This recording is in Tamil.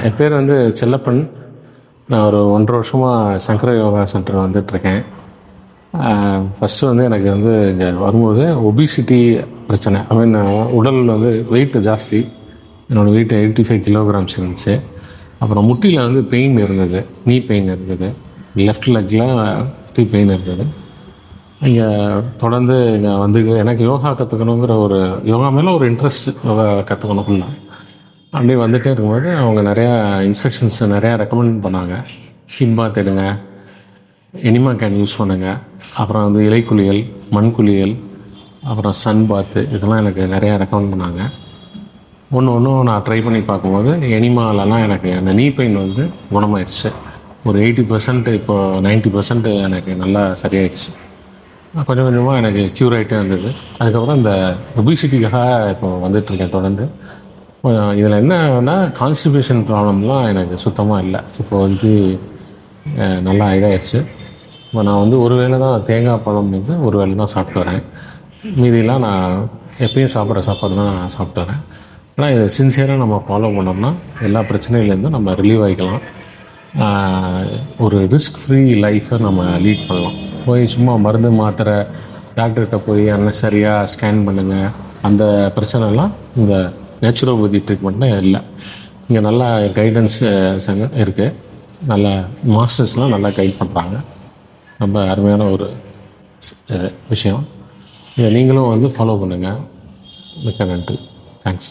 என் பேர் வந்து செல்லப்பன். நான் ஒரு 1.5 வருஷமாக சங்கர யோகா சென்டர் வந்துட்டுருக்கேன். ஃபஸ்ட்டு வந்து எனக்கு வந்து இங்கே வரும்போது ஒபிசிட்டி பிரச்சனை. ஐ மீன் உடல் வந்து வெயிட்டு ஜாஸ்தி. என்னோடய வெயிட் 85 கிலோகிராம்ஸ் இருந்துச்சு. அப்புறம் முட்டியில் வந்து பெயின் இருந்தது, நீ பெயின் இருந்தது, லெஃப்ட் லெக்கில் முட்டி பெயின் இருந்தது. இங்கே தொடர்ந்து இங்கே வந்து எனக்கு யோகா கற்றுக்கணுங்கிற யோகா மேலே ஒரு இன்ட்ரெஸ்ட், யோகா கற்றுக்கணும்னா அப்படியே வந்துகிட்டே இருக்கும்போது அவங்க நிறையா இன்ஸ்ட்ரக்ஷன்ஸ் நிறையா ரெக்கமெண்ட் பண்ணாங்க. ஹீட் பாத் எடுங்க, எனிமா கேன் யூஸ் பண்ணுங்கள், அப்புறம் வந்து இலைக்குளியல், மண் குளியல், அப்புறம் சன் பாத்து, இதெல்லாம் எனக்கு நிறையா ரெக்கமெண்ட் பண்ணாங்க. ஒன்றும் நான் ட்ரை பண்ணி பார்க்கும்போது எனிமாலெலாம் எனக்கு அந்த நீ பெயின் வந்து குணமாயிடுச்சு. ஒரு 80%, இப்போது 90% எனக்கு நல்லா சரியாயிடுச்சு. கொஞ்சம் கொஞ்சமாக எனக்கு க்யூர் ஆகிட்டே இருந்தது. அதுக்கப்புறம் இந்த ஒபிசிட்டிக்காக இப்போ வந்துட்டுருக்கேன் தொடர்ந்து. இதில் என்னன்னா கான்ஸ்டிபேஷன் ப்ராப்ளம்லாம் எனக்கு சுத்தமாக இல்லை. இப்போ வந்து நல்லா இதாகிடுச்சு. இப்போ நான் வந்து ஒரு வேளை தான் தேங்காய் பழம் வந்து ஒரு வேளை தான் சாப்பிட்டு வரேன். மீதியெல்லாம் நான் எப்பயும் சாப்பிட்ற சாப்பாடு தான் சாப்பிட்டு வரேன். ஆனால் இதை சின்சியராக நம்ம ஃபாலோ பண்ணோம்னா எல்லா பிரச்சனையிலேருந்தும் நம்ம ரிலீவ் ஆகிக்கலாம். ஒரு ரிஸ்க் ஃப்ரீ லைஃப்பை நம்ம லீட் பண்ணலாம். போய் சும்மா மருந்து மாத்திரை டாக்டர்கிட்ட போய் அன்னெசரியாக ஸ்கேன் பண்ணுங்கள், அந்த பிரச்சனைலாம் இந்த நேச்சுரோபதி ட்ரீட்மெண்ட்னா இல்லை. இங்கே நல்லா கைடன்ஸ் இருக்குது. நல்ல மாஸ்டர்ஸ்லாம் நல்லா கைட் பண்ணுறாங்க. ரொம்ப அருமையான ஒரு விஷயம். இதை நீங்களும் வந்து ஃபாலோ பண்ணுங்கள். மிக்க நன்றி. தேங்க்ஸ்.